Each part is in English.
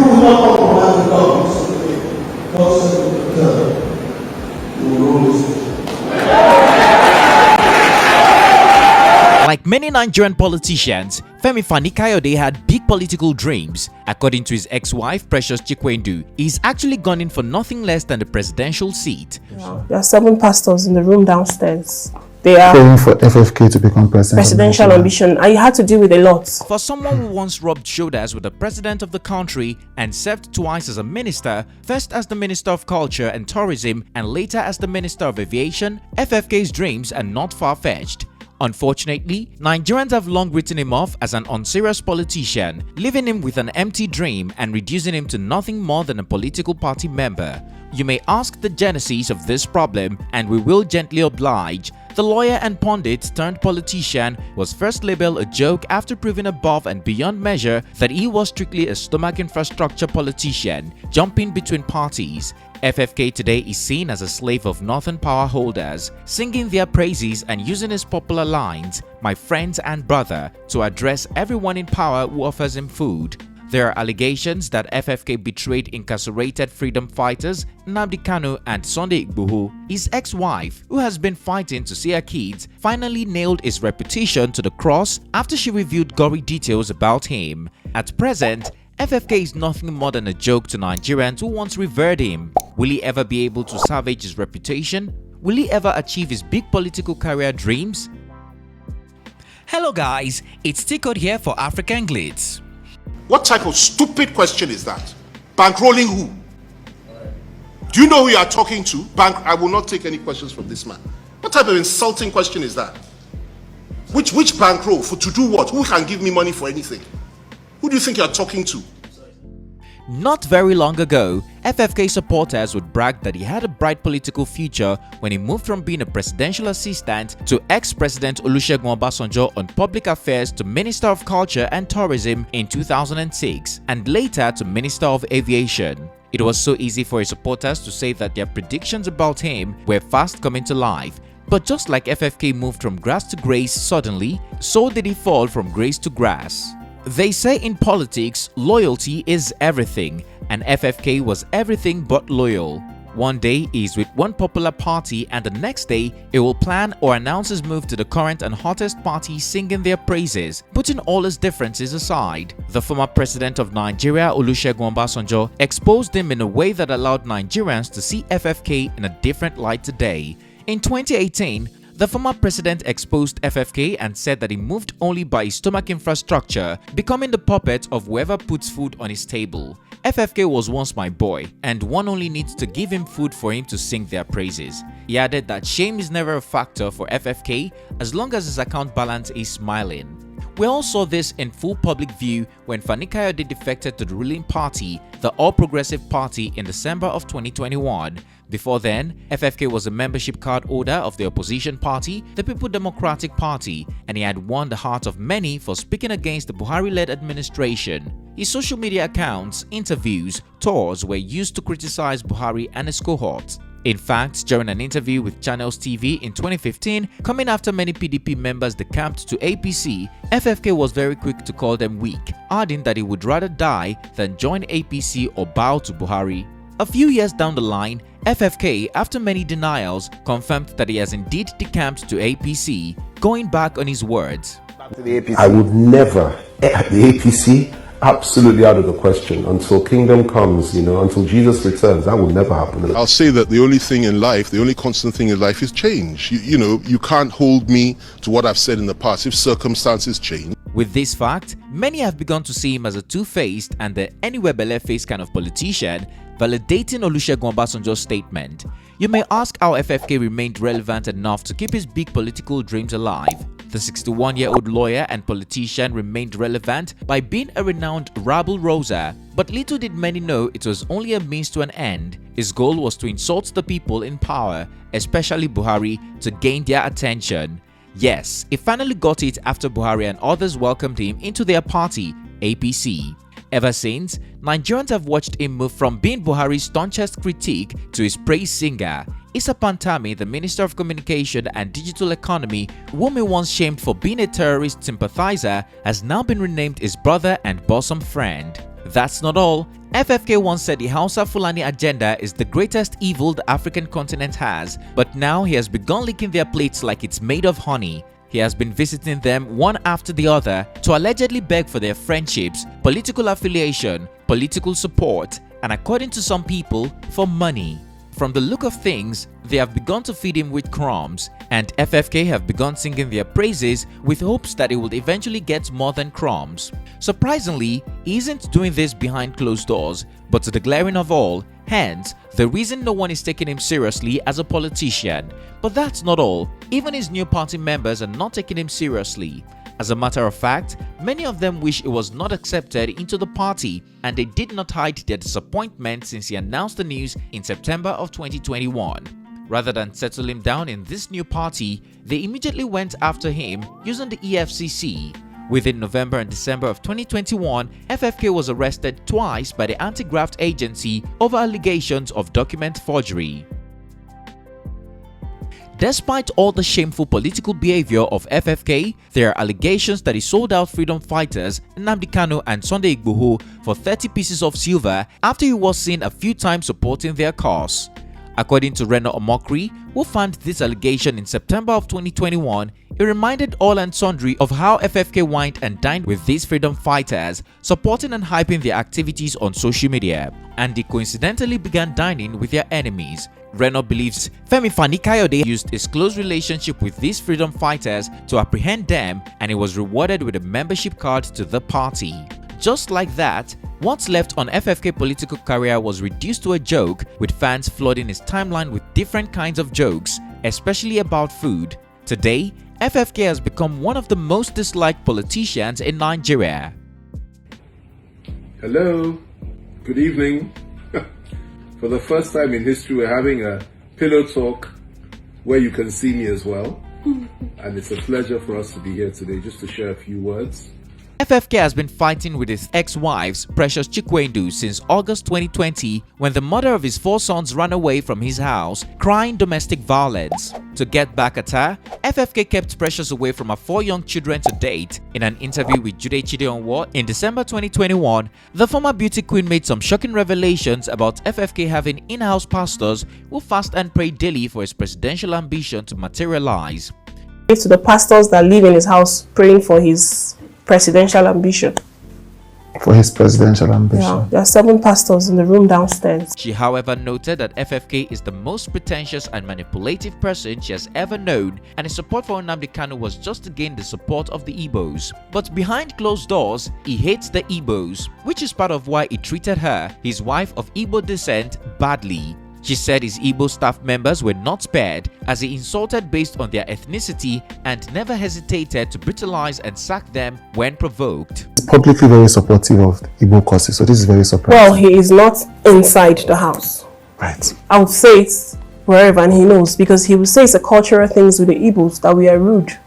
will not compromise the government. God said to you will always. Like many Nigerian politicians, Femi Fani-Kayode had big political dreams. According to his ex-wife, Precious Chikwendu, he's actually gone in for nothing less than the presidential seat. Wow. There are 7 pastors in the room downstairs. They are praying for FFK to become presidential ambition. I had to deal with a lot. For someone who once rubbed shoulders with the president of the country and served twice as a minister, first as the Minister of Culture and Tourism and later as the Minister of Aviation, FFK's dreams are not far-fetched. Unfortunately, Nigerians have long written him off as an unserious politician, leaving him with an empty dream and reducing him to nothing more than a political party member. You may ask the genesis of this problem, and we will gently oblige. The lawyer and pundit turned politician was first labeled a joke after proving above and beyond measure that he was strictly a stomach infrastructure politician, jumping between parties. FFK today is seen as a slave of northern power holders, singing their praises and using his popular lines, "my friends and brother," to address everyone in power who offers him food. There are allegations that FFK betrayed incarcerated freedom fighters Nnamdi Kanu and Sunday Igboho. His ex-wife, who has been fighting to see her kids, finally nailed his reputation to the cross after she revealed gory details about him. At present, FFK is nothing more than a joke to Nigerians who once revered him. Will he ever be able to salvage his reputation? Will he ever achieve his big political career dreams? Hello guys, it's T-Code here for African Glitz. What type of stupid question is that? Bankrolling who? Do you know who you are talking to? I will not take any questions from this man. What type of insulting question is that? Which bankroll? To do what? Who can give me money for anything? Who do you think you are talking to? Not very long ago, FFK supporters would brag that he had a bright political future when he moved from being a presidential assistant to ex-President Olusegun Obasanjo on public affairs to Minister of Culture and Tourism in 2006 and later to Minister of Aviation. It was so easy for his supporters to say that their predictions about him were fast coming to life. But just like FFK moved from grass to grace suddenly, so did he fall from grace to grass. They say in politics, loyalty is everything, and FFK was everything but loyal. One day he is with one popular party and the next day he will plan or announce his move to the current and hottest party, singing their praises, putting all his differences aside. The former president of Nigeria, Olusegun Obasanjo, exposed him in a way that allowed Nigerians to see FFK in a different light today. In 2018, the former president exposed FFK and said that he moved only by his stomach infrastructure, becoming the puppet of whoever puts food on his table. FFK was once my boy, and one only needs to give him food for him to sing their praises. He added that shame is never a factor for FFK as long as his account balance is smiling. We all saw this in full public view when Fani-Kayode defected to the ruling party, the All Progressive Party, in December of 2021. Before then, FFK was a membership card holder of the opposition party, the People Democratic Party, and he had won the heart of many for speaking against the Buhari-led administration. His social media accounts, interviews, tours were used to criticize Buhari and his cohorts. In fact, during an interview with Channels TV in 2015, coming after many PDP members decamped to APC, FFK was very quick to call them weak, adding that he would rather die than join APC or bow to Buhari. A few years down the line, FFK, after many denials, confirmed that he has indeed decamped to APC, going back on his words. I would never, the APC, absolutely out of the question until kingdom comes, until Jesus returns. That will never happen. I'll say that the only thing in life, the only constant thing in life is change. You can't hold me to what I've said in the past if circumstances change. With this fact, many have begun to see him as a two-faced and the anywhere belle-faced kind of politician, validating Olusegun Obasanjo's statement. You may ask how FFK remained relevant enough to keep his big political dreams alive. The 61-year-old lawyer and politician remained relevant by being a renowned rabble-rouser, but little did many know it was only a means to an end. His goal was to insult the people in power, especially Buhari, to gain their attention. Yes, he finally got it after Buhari and others welcomed him into their party, APC. Ever since, Nigerians have watched him move from being Buhari's staunchest critique to his praise singer. Issa Pantami, the Minister of Communication and Digital Economy, whom he once shamed for being a terrorist sympathizer, has now been renamed his brother and bosom friend. That's not all. FFK once said the Hausa Fulani agenda is the greatest evil the African continent has, but now he has begun licking their plates like it's made of honey. He has been visiting them one after the other to allegedly beg for their friendships, political affiliation, political support, and according to some people, for money. From the look of things, they have begun to feed him with crumbs, and FFK have begun singing their praises with hopes that he will eventually get more than crumbs. Surprisingly, he isn't doing this behind closed doors, but to the glaring of all, hence the reason no one is taking him seriously as a politician. But that's not all. Even his new party members are not taking him seriously. As a matter of fact, many of them wish he was not accepted into the party, and they did not hide their disappointment since he announced the news in September of 2021. Rather than settle him down in this new party, they immediately went after him using the EFCC. Within November and December of 2021, FFK was arrested twice by the anti-graft agency over allegations of document forgery. Despite all the shameful political behavior of FFK, there are allegations that he sold out freedom fighters Nnamdi Kanu and Sunday Igboho for 30 pieces of silver after he was seen a few times supporting their cause. According to Reno Omokri, who found this allegation in September of 2021, he reminded all and sundry of how FFK wined and dined with these freedom fighters, supporting and hyping their activities on social media, and he coincidentally began dining with their enemies. Reno believes Femi Fani-Kayode used his close relationship with these freedom fighters to apprehend them, and he was rewarded with a membership card to the party. Just like that, what's left on FFK political career was reduced to a joke, with fans flooding his timeline with different kinds of jokes, especially about food. Today, FFK has become one of the most disliked politicians in Nigeria. Hello, good evening. For the first time in history, we're having a pillow talk where you can see me as well. And it's a pleasure for us to be here today just to share a few words. FFK has been fighting with his ex-wife's Precious Chikwendu since August 2020 when the mother of his 4 sons ran away from his house, crying domestic violence. To get back at her, FFK kept Precious away from her 4 young children to date. In an interview with Jude Chidionwo in December 2021, the former beauty queen made some shocking revelations about FFK having in-house pastors who fast and pray daily for his presidential ambition to materialize. To the pastors that live in his house praying for his presidential ambition. For his presidential ambition. Yeah, there are 7 pastors in the room downstairs. She, however, noted that FFK is the most pretentious and manipulative person she has ever known, and his support for Nnamdi Kanu was just to gain the support of the Igbos. But behind closed doors, he hates the Igbos, which is part of why he treated her, his wife of Igbo descent, badly. She said his Igbo staff members were not spared as he insulted based on their ethnicity and never hesitated to brutalize and sack them when provoked. He's publicly very supportive of Igbo causes, so this is very surprising. Well, he is not inside the house. Right. I would say it's wherever, and he knows, because he would say it's a cultural things with the Igbos that we are rude.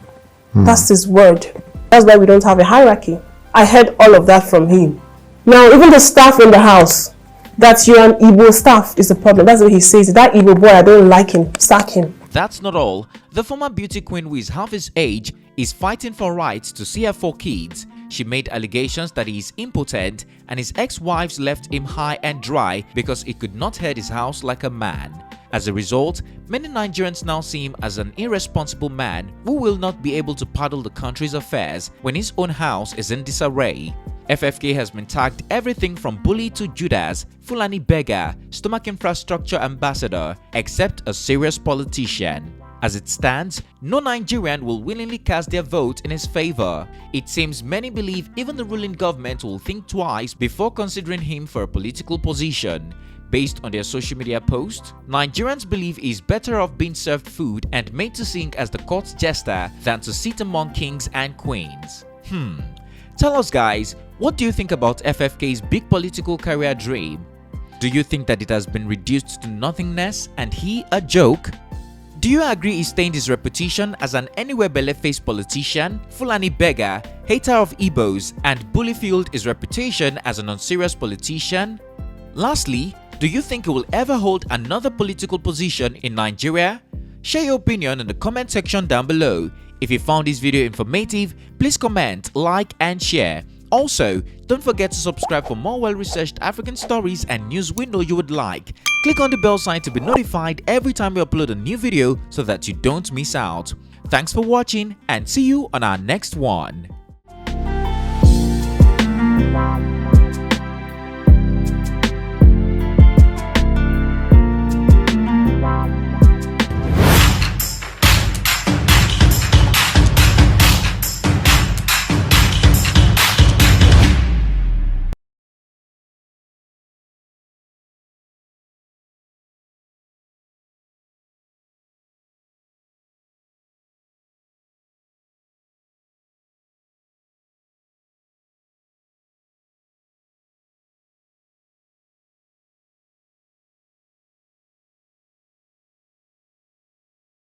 That's his word. That's why we don't have a hierarchy. I heard all of that from him. Now, even the staff in the house, that you're an Igbo staff is the problem. That's what he says. That Igbo boy, I don't like him. Sack him. That's not all. The former beauty queen, who is half his age, is fighting for rights to see her 4 kids. She made allegations that he is impotent and his ex-wives left him high and dry because he could not head his house like a man. As a result, many Nigerians now see him as an irresponsible man who will not be able to paddle the country's affairs when his own house is in disarray. FFK has been tagged everything from bully to Judas, Fulani beggar, stomach infrastructure ambassador, except a serious politician. As it stands, no Nigerian will willingly cast their vote in his favor. It seems many believe even the ruling government will think twice before considering him for a political position. Based on their social media posts, Nigerians believe he is better off being served food and made to sing as the court jester than to sit among kings and queens. Tell us guys, what do you think about FFK's big political career dream? Do you think that it has been reduced to nothingness and he a joke? Do you agree he stained his reputation as an anywhere belle-faced politician, Fulani beggar, hater of Igbos, and bully-fueled his reputation as an unserious politician? Lastly, do you think he will ever hold another political position in Nigeria? Share your opinion in the comment section down below. If you found this video informative, please comment, like and share. Also, don't forget to subscribe for more well-researched African stories and news we know you would like. Click on the bell sign to be notified every time we upload a new video so that you don't miss out. Thanks for watching and see you on our next one.